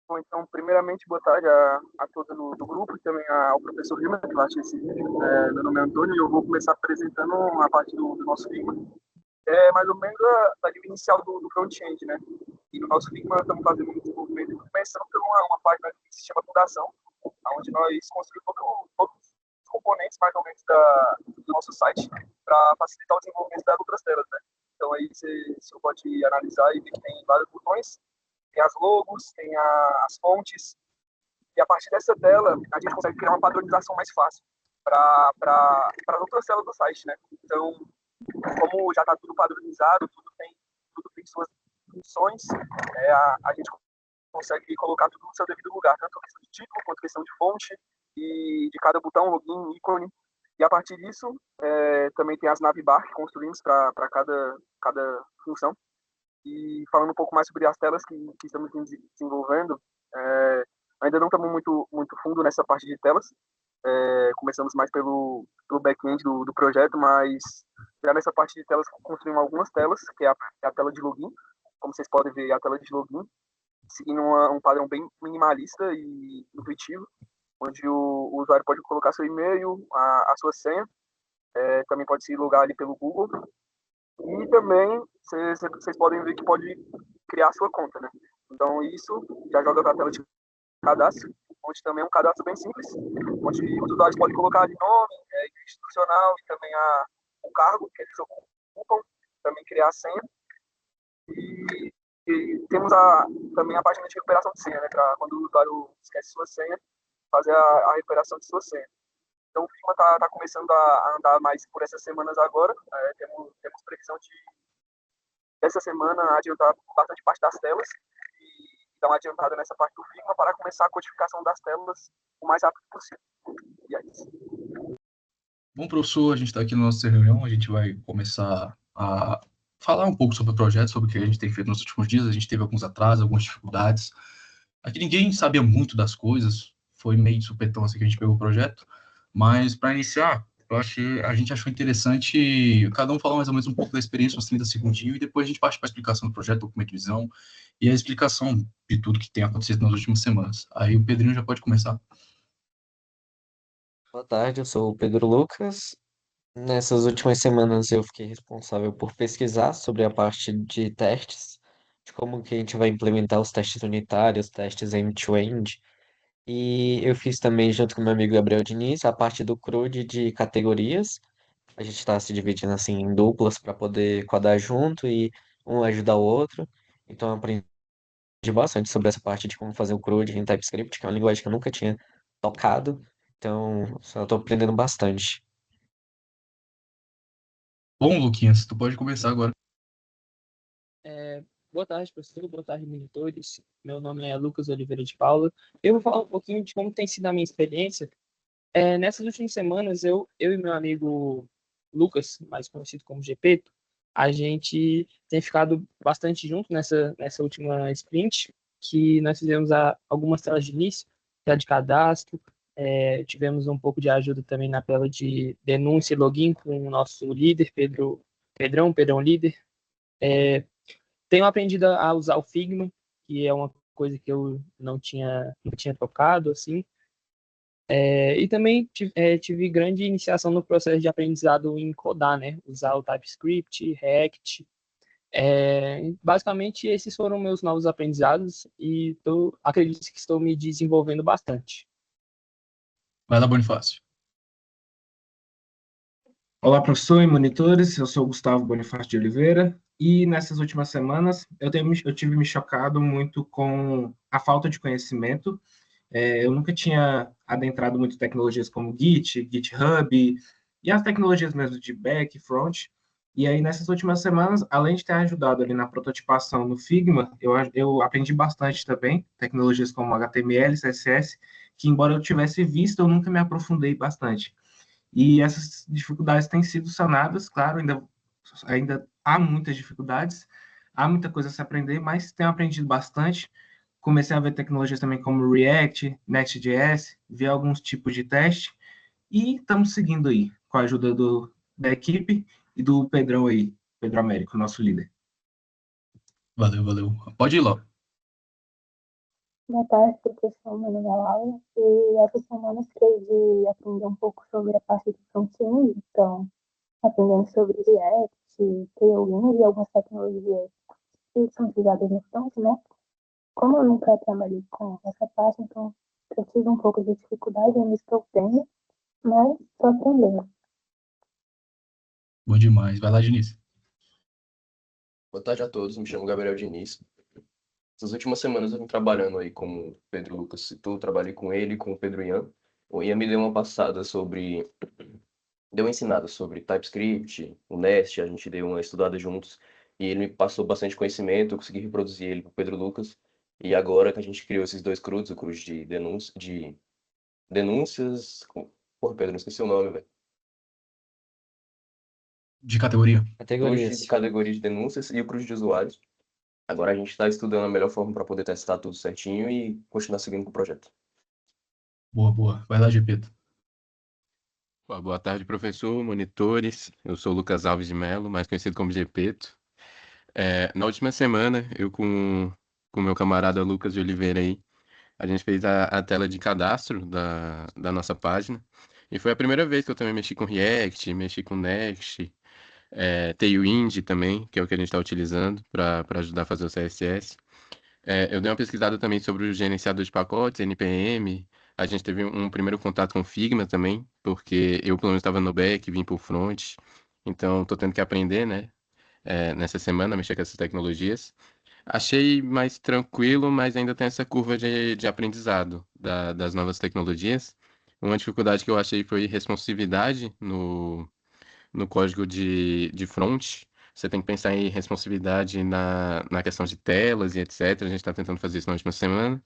Bom, então, primeiramente, boa tarde a todos do grupo e também ao professor Lima, que vai assistir esse vídeo. Meu nome é Antônio e eu vou começar apresentando a parte do nosso Figma. É mais ou menos a linha inicial do front-end, né? E no nosso Figma estamos fazendo um desenvolvimento, começando por uma página que se chama Fundação, onde nós construímos todos os componentes, mais ou menos, do nosso site, para facilitar o desenvolvimento das outras telas, né? Então, aí você pode analisar e ver que tem vários botões, tem as logos, tem as fontes, e a partir dessa tela a gente consegue criar uma padronização mais fácil para as outras telas do site, né? Então, como já está tudo padronizado, tudo tem suas funções, a gente consegue colocar tudo no seu devido lugar, tanto a questão de título quanto a questão de fonte e de cada botão, login, ícone. E a partir disso, também tem as navbar que construímos para cada função. E falando um pouco mais sobre as telas que estamos desenvolvendo, ainda não estamos muito fundo nessa parte de telas. Começamos mais pelo back-end do projeto, mas já nessa parte de telas construímos algumas telas, que é a tela de login. Como vocês podem ver, é a tela de login, seguindo um padrão bem minimalista e intuitivo, onde o usuário pode colocar seu e-mail, a sua senha, também pode se logar ali pelo Google, e também vocês podem ver que pode criar a sua conta, né? Então isso já joga para a tela de cadastro, onde também é um cadastro bem simples, onde os usuários podem colocar ali nome, institucional e também o cargo que eles ocupam, também criar a senha. E temos também a página de recuperação de senha, né? Para quando o usuário esquece sua senha, fazer a recuperação de sua senha. Então o Figma está começando a andar mais por essas semanas agora. Temos previsão de essa semana adiantar bastante parte das telas e dar uma adiantada nessa parte do Figma para começar a codificação das telas o mais rápido possível. E é isso. Bom, professor, a gente está aqui na nossa reunião, a gente vai começar a falar um pouco sobre o projeto, sobre o que a gente tem feito nos últimos dias. A gente teve alguns atrasos, algumas dificuldades. Aqui ninguém sabia muito das coisas, foi meio de supetão assim que a gente pegou o projeto, mas para iniciar, a gente achou interessante cada um falar mais ou menos um pouco da experiência, uns 30 segundinhos, e depois a gente parte para a explicação do projeto, documento de visão, e a explicação de tudo que tem acontecido nas últimas semanas. Aí o Pedrinho já pode começar. Boa tarde, eu sou o Pedro Lucas. Nessas últimas semanas eu fiquei responsável por pesquisar sobre a parte de testes, de como que a gente vai implementar os testes unitários, testes end-to-end. E eu fiz também, junto com meu amigo Gabriel Diniz, a parte do CRUD de categorias. A gente está se dividindo assim em duplas para poder codar junto e um ajudar o outro. Então eu aprendi bastante sobre essa parte de como fazer o CRUD em TypeScript, que é uma linguagem que eu nunca tinha tocado. Então, só estou aprendendo bastante. Bom, Luquinhas, tu pode começar agora. É, Boa tarde, professor. Boa tarde, monitores. Meu nome é Lucas Oliveira de Paula. Eu vou falar um pouquinho de como tem sido a minha experiência. Nessas últimas semanas, eu e meu amigo Lucas, mais conhecido como Gepeto, a gente tem ficado bastante junto nessa última sprint, que nós fizemos algumas telas de início, tela de cadastro, tivemos um pouco de ajuda também na tela de denúncia e login com o nosso líder, Pedrão líder. Tenho aprendido a usar o Figma, que é uma coisa que eu não tinha tocado, assim. E também tive grande iniciação no processo de aprendizado em codar, né? Usar o TypeScript, React. Basicamente, esses foram meus novos aprendizados e acredito que estou me desenvolvendo bastante. Vai lá, Bonifácio. Olá, professor e monitores. Eu sou Gustavo Bonifácio de Oliveira e nessas últimas semanas eu tive me chocado muito com a falta de conhecimento. Eu nunca tinha adentrado muito tecnologias como Git, GitHub e as tecnologias mesmo de back, front. E aí, nessas últimas semanas, além de ter ajudado ali na prototipação no Figma, eu aprendi bastante também, tecnologias como HTML, CSS, que embora eu tivesse visto, eu nunca me aprofundei bastante. E essas dificuldades têm sido sanadas, claro, ainda há muitas dificuldades, há muita coisa a se aprender, mas tenho aprendido bastante. Comecei a ver tecnologias também como React, Next.js, ver alguns tipos de teste, e estamos seguindo aí, com a ajuda da equipe e do Pedrão aí, Pedro Américo, nosso líder. Valeu, valeu. Pode ir lá. Boa tarde, professor. Meu nome é Laura. E essa semana eu queria aprender um pouco sobre a parte de front-end, então, aprendendo sobre React, Tailwind e algumas tecnologias que são utilizadas no front, né? Como eu nunca trabalhei com essa parte, então eu tive um pouco de dificuldade, ainda estou tendo, mas estou aprendendo. Bom demais. Vai lá, Diniz. Boa tarde a todos, me chamo Gabriel Diniz. Essas últimas semanas eu vim trabalhando aí com o Pedro Lucas citou, trabalhei com ele e com o Pedro Ian. O Ian me deu uma passada sobre, deu uma ensinada sobre TypeScript, o Nest, a gente deu uma estudada juntos, e ele me passou bastante conhecimento, eu consegui reproduzir ele para o Pedro Lucas, e agora que a gente criou esses dois CRUDs, o CRUD de denúncias, porra, Pedro, não esqueci o nome, velho. De categoria. CRUD Categorias. de categoria de denúncias e o CRUD de usuários. Agora a gente está estudando a melhor forma para poder testar tudo certinho e continuar seguindo com o projeto. Boa, boa. Vai lá, Gepeto. Boa tarde, professor, monitores. Eu sou o Lucas Alves de Mello, mais conhecido como Gepeto. Na última semana, eu com o meu camarada Lucas de Oliveira aí, a gente fez a tela de cadastro da nossa página. E foi a primeira vez que eu também mexi com React, mexi com Next, Tailwind também, que é o que a gente está utilizando para ajudar a fazer o CSS. Eu dei uma pesquisada também sobre o gerenciador de pacotes, NPM. A gente teve um primeiro contato com Figma também, porque eu, pelo menos, estava no back, vim para o front. Então, estou tendo que aprender, né, nessa semana, a mexer com essas tecnologias. Achei mais tranquilo, mas ainda tem essa curva de aprendizado das novas tecnologias. Uma dificuldade que eu achei foi responsividade no código de front. Você tem que pensar em responsividade na questão de telas e etc. A gente está tentando fazer isso na última semana.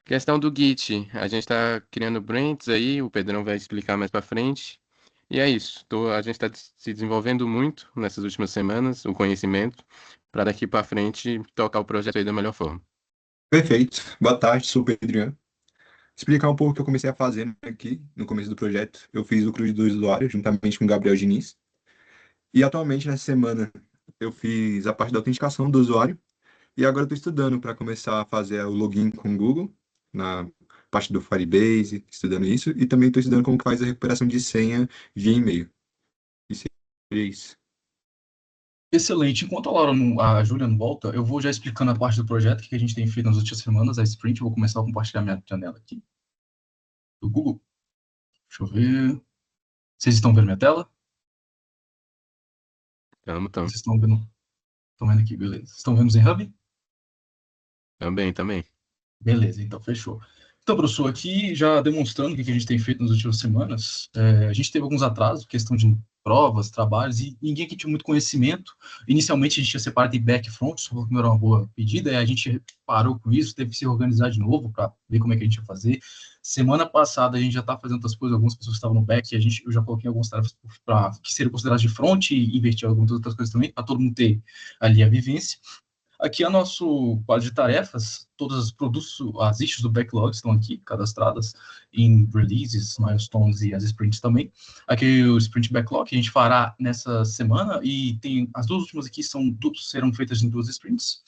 Questão do Git, a gente está criando brands aí, o Pedrão vai explicar mais para frente. E é isso, a gente está se desenvolvendo muito nessas últimas semanas, o conhecimento, para daqui para frente tocar o projeto aí da melhor forma. Perfeito. Boa tarde, sou o Pedro. Explicar um pouco o que eu comecei a fazer aqui no começo do projeto. Eu fiz o CRUD do usuário juntamente com o Gabriel Diniz. E atualmente, nessa semana, eu fiz a parte da autenticação do usuário. E agora estou estudando para começar a fazer o login com o Google, na parte do Firebase, estudando isso. E também estou estudando como que faz a recuperação de senha via e-mail. E seria isso. Excelente. Enquanto a Júlia não volta, eu vou já explicando a parte do projeto que a gente tem feito nas últimas semanas, a Sprint. Eu vou começar a compartilhar minha janela aqui do Google. Deixa eu ver. Vocês estão vendo minha tela? Tamo. Vocês estão vendo? Estão vendo aqui, beleza. Vocês estão vendo o ZenHub? Também. Beleza, então fechou. Então, professor, aqui já demonstrando o que a gente tem feito nas últimas semanas, a gente teve alguns atrasos, questão de provas, trabalhos, e ninguém aqui tinha muito conhecimento. Inicialmente a gente tinha separado em back e front, só que não era uma boa pedida, e a gente parou com isso, teve que se organizar de novo para ver como é que a gente ia fazer. Semana passada a gente já está fazendo outras coisas, algumas pessoas estavam no back, e eu já coloquei algumas tarefas que seriam consideradas de front e inverti algumas outras coisas também, para todo mundo ter ali a vivência. Aqui é nosso quadro de tarefas, todos os produtos, as issues do backlog estão aqui cadastradas em releases, milestones e as sprints também. Aqui o sprint backlog que a gente fará nessa semana e tem as duas últimas aqui serão feitas em 2 sprints.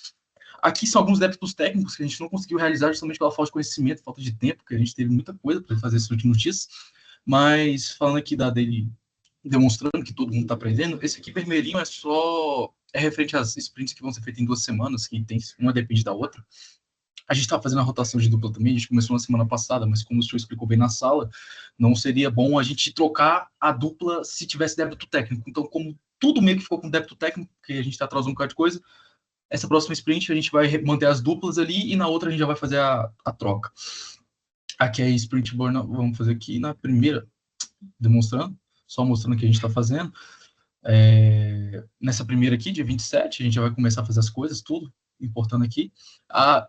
Aqui são alguns débitos técnicos que a gente não conseguiu realizar justamente pela falta de conhecimento, falta de tempo, porque a gente teve muita coisa para fazer esses últimos dias. Mas falando aqui dele, demonstrando que todo mundo está aprendendo, esse aqui vermelhinho é referente às sprints que vão ser feitas em 2 semanas, que uma depende da outra. A gente está fazendo a rotação de dupla também, a gente começou na semana passada, mas como o senhor explicou bem na sala, não seria bom a gente trocar a dupla se tivesse débito técnico. Então, como tudo meio que ficou com débito técnico, porque a gente está atrasando um bocado de coisa, essa próxima sprint a gente vai manter as duplas ali e na outra a gente já vai fazer a troca. Aqui é a sprint burn, vamos fazer aqui na primeira, demonstrando, só mostrando o que a gente está fazendo. Nessa primeira aqui, dia 27, a gente já vai começar a fazer as coisas, tudo, importando aqui.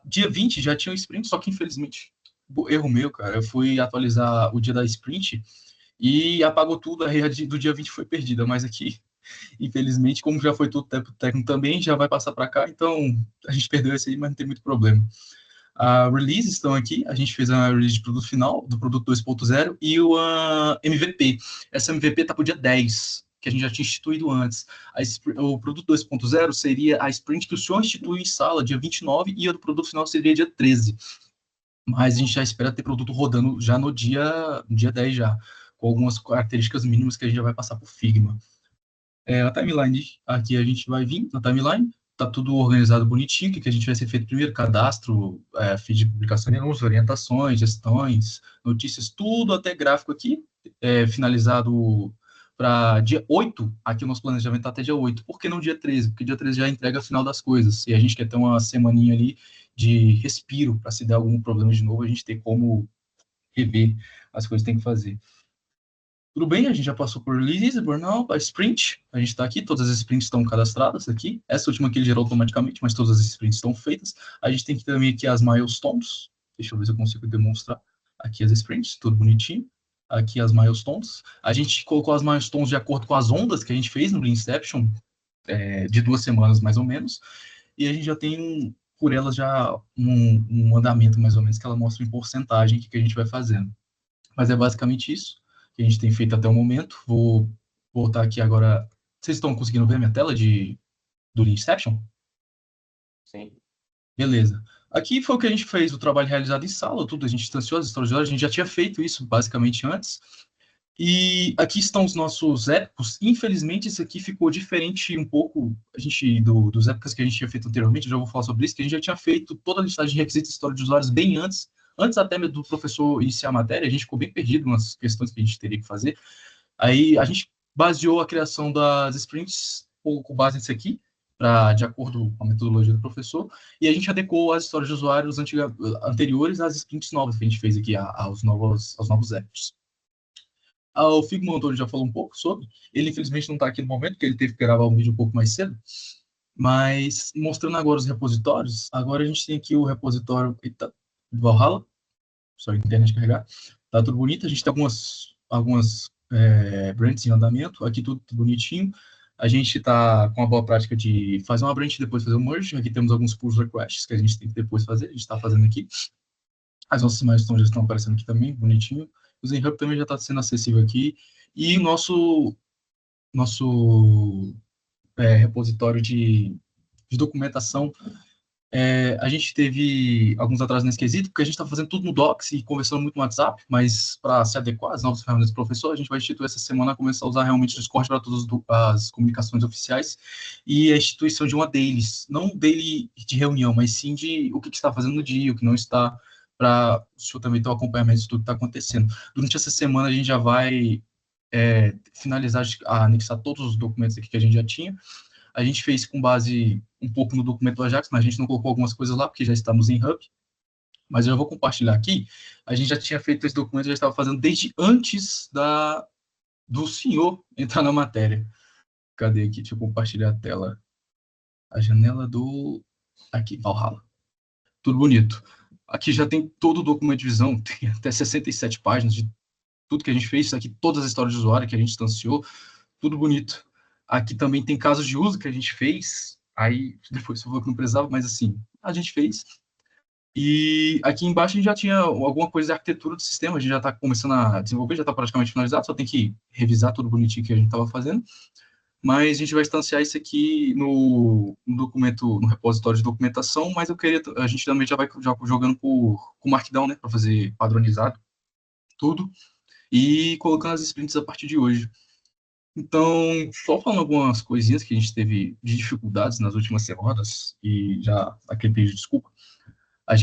Dia 20 já tinha um sprint, só que infelizmente, erro meu, cara, eu fui atualizar o dia da sprint e apagou tudo, a regra do dia 20 foi perdida, mas aqui, infelizmente, como já foi tudo tempo técnico também, já vai passar para cá, então a gente perdeu esse aí, mas não tem muito problema. A release estão aqui, a gente fez a release de produto final, do produto 2.0 e o MVP. Essa MVP está para o dia 10, que a gente já tinha instituído antes. O produto 2.0 seria a sprint que o senhor instituiu em sala, dia 29, e a do produto final seria dia 13. mas a gente já espera ter produto rodando já no dia 10 já, com algumas características mínimas que a gente já vai passar para o Figma. A timeline, aqui a gente vai vir na timeline, tá tudo organizado bonitinho, o que a gente vai ser feito primeiro, cadastro, feed de publicação de anúncios, orientações, gestões, notícias, tudo até gráfico aqui, finalizado para dia 8, aqui o nosso planejamento está até dia 8, por que não dia 13? Porque dia 13 já entrega a final das coisas, e a gente quer ter uma semaninha ali de respiro, para se der algum problema de novo, a gente ter como rever as coisas que tem que fazer. Tudo bem, a gente já passou por release, burnout, a sprint, a gente está aqui, todas as sprints estão cadastradas aqui, essa última aqui ele gerou automaticamente, mas todas as sprints estão feitas. A gente tem que também aqui as milestones, deixa eu ver se eu consigo demonstrar, aqui as sprints, tudo bonitinho, aqui as milestones. A gente colocou as milestones de acordo com as ondas que a gente fez no Inception, de 2 semanas mais ou menos, e a gente já tem por elas já um andamento mais ou menos que ela mostra em porcentagem o que a gente vai fazendo. Mas é basicamente isso que a gente tem feito até o momento. Vou voltar aqui agora. Vocês estão conseguindo ver a minha tela do Inception? Sim. Beleza. Aqui foi o que a gente fez, o trabalho realizado em sala, tudo, a gente distanciou as histórias de horas, a gente já tinha feito isso basicamente antes. E aqui estão os nossos épicos. Infelizmente, isso aqui ficou diferente um pouco dos épicos que a gente tinha feito anteriormente. Eu já vou falar sobre isso, que a gente já tinha feito toda a listagem de requisitos de história de usuários bem antes até mesmo do professor iniciar a matéria. A gente ficou bem perdido nas questões que a gente teria que fazer. Aí a gente baseou a criação das sprints com base nisso aqui, de acordo com a metodologia do professor, e a gente adequou as histórias de usuários anteriores às sprints novas que a gente fez aqui, aos novos épicos. O Figma Antônio já falou um pouco sobre. Ele, infelizmente, não está aqui no momento, porque ele teve que gravar um vídeo um pouco mais cedo. Mas, mostrando agora os repositórios, agora a gente tem aqui o repositório do Valhalla. Só a internet carregar. Tá tudo bonito. A gente tem algumas branches em andamento. Aqui tudo bonitinho. A gente está com a boa prática de fazer uma branch e depois fazer um merge. Aqui temos alguns pull requests que a gente tem que depois fazer. A gente está fazendo aqui. As nossas milestones já estão aparecendo aqui também, bonitinho. O ZenHub também já está sendo acessível aqui. E o nosso repositório de documentação, a gente teve alguns atrasos nesse quesito, porque a gente está fazendo tudo no Docs e conversando muito no WhatsApp, mas para se adequar às novas ferramentas do professor, a gente vai instituir essa semana, começar a usar realmente o Discord para todas as comunicações oficiais e a instituição de uma dailies, não um daily de reunião, mas sim de o que está fazendo no dia, o que não está, para o senhor também ter o acompanhamento de tudo que está acontecendo. Durante essa semana, a gente já vai finalizar, anexar todos os documentos aqui que a gente já tinha. A gente fez com base um pouco no documento do Ajax, mas a gente não colocou algumas coisas lá, porque já estamos em Hub. Mas eu vou compartilhar aqui. A gente já tinha feito esse documento, já estava fazendo desde antes do senhor entrar na matéria. Cadê aqui? Deixa eu compartilhar a tela. A janela aqui, Valhalla. Tudo bonito. Aqui já tem todo o documento de visão, tem até 67 páginas de tudo que a gente fez. Aqui todas as histórias de usuário que a gente instanciou, tudo bonito. Aqui também tem casos de uso que a gente fez, aí depois você falou que não precisava, mas assim, a gente fez. E aqui embaixo a gente já tinha alguma coisa de arquitetura do sistema, a gente já está começando a desenvolver, já está praticamente finalizado, só tem que revisar tudo bonitinho que a gente estava fazendo. Mas a gente vai instanciar isso aqui no documento, no repositório de documentação, mas a gente também já vai jogando com Markdown, né, para fazer padronizado tudo, e colocando as sprints a partir de hoje. Então, só falando algumas coisinhas que a gente teve de dificuldades nas últimas semanas, e já aquele pedido de desculpa, a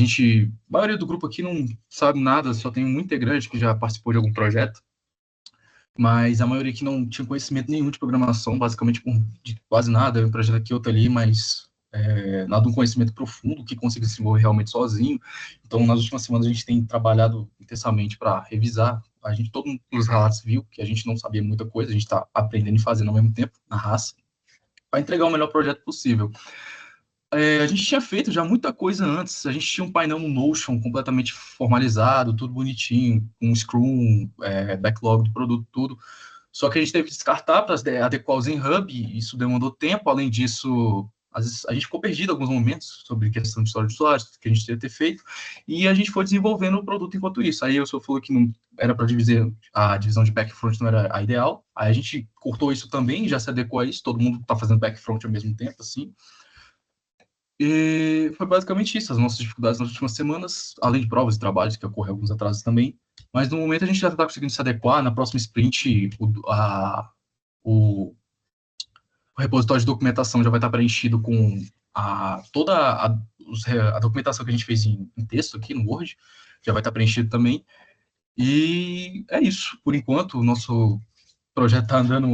maioria do grupo aqui não sabe nada, só tem um integrante que já participou de algum projeto, mas a maioria aqui não tinha conhecimento nenhum de programação, basicamente de quase nada, um projeto aqui, outro ali, mas nada de um conhecimento profundo que consiga se desenvolver realmente sozinho. Então, nas últimas semanas, a gente tem trabalhado intensamente para revisar. Todo mundo nos relatos viu que a gente não sabia muita coisa, a gente está aprendendo e fazendo ao mesmo tempo, na raça, para entregar o melhor projeto possível. A gente tinha feito já muita coisa antes, a gente tinha um painel no Notion completamente formalizado, tudo bonitinho, com Scrum, backlog do produto, tudo. Só que a gente teve que descartar para adequar o ZenHub, e isso demandou tempo. Além disso, às vezes a gente ficou perdido em alguns momentos sobre questão de história de usuários, que a gente teria que ter feito, e a gente foi desenvolvendo o produto enquanto isso. Aí o senhor falou que não era para a divisão de back-front não era a ideal, aí a gente cortou isso também, já se adequou a isso, todo mundo está fazendo back-front ao mesmo tempo, assim. E foi basicamente isso, as nossas dificuldades nas últimas semanas, além de provas e trabalhos, que ocorreu alguns atrasos também. Mas no momento a gente já está conseguindo se adequar. Na próxima sprint, o repositório de documentação já vai estar preenchido com toda a documentação que a gente fez em texto aqui no Word, já vai estar preenchido também. E é isso. Por enquanto, o nosso projeto está andando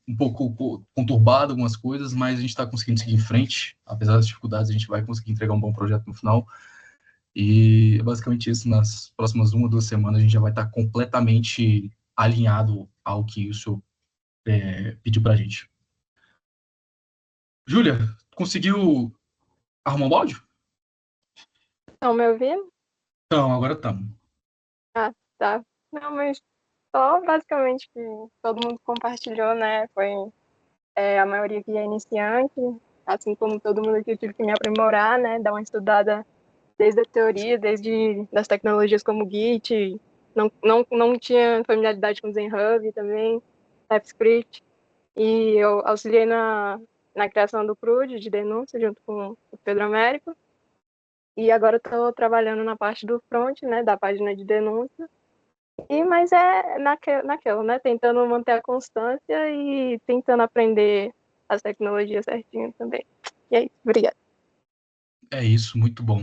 um pouco conturbado, algumas coisas, mas a gente está conseguindo seguir em frente. Apesar das dificuldades, a gente vai conseguir entregar um bom projeto no final. E é basicamente isso. Nas próximas 1 ou 2 semanas, a gente já vai estar completamente alinhado ao que o senhor pediu para a gente. Júlia, conseguiu arrumar um áudio? Estão me ouvindo? Então, agora estamos. Ah, tá. Não, mas só basicamente que todo mundo compartilhou, né? Foi a maioria que é iniciante, assim como todo mundo aqui, eu tive que me aprimorar, né? Dar uma estudada desde a teoria, desde das tecnologias como Git, não tinha familiaridade com Zenhub também, TypeScript, e eu auxiliei na criação do CRUD de denúncia junto com o Pedro Américo. E agora estou trabalhando na parte do front, né, da página de denúncia. Mas é naquela, né, tentando manter a constância e tentando aprender as tecnologias certinho também. E é isso, obrigada. É isso, muito bom.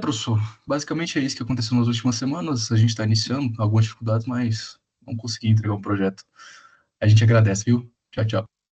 Professor, basicamente é isso que aconteceu nas últimas semanas. A gente está iniciando algumas dificuldades, mas vamos conseguir entregar um projeto. A gente agradece, viu? Tchau, tchau.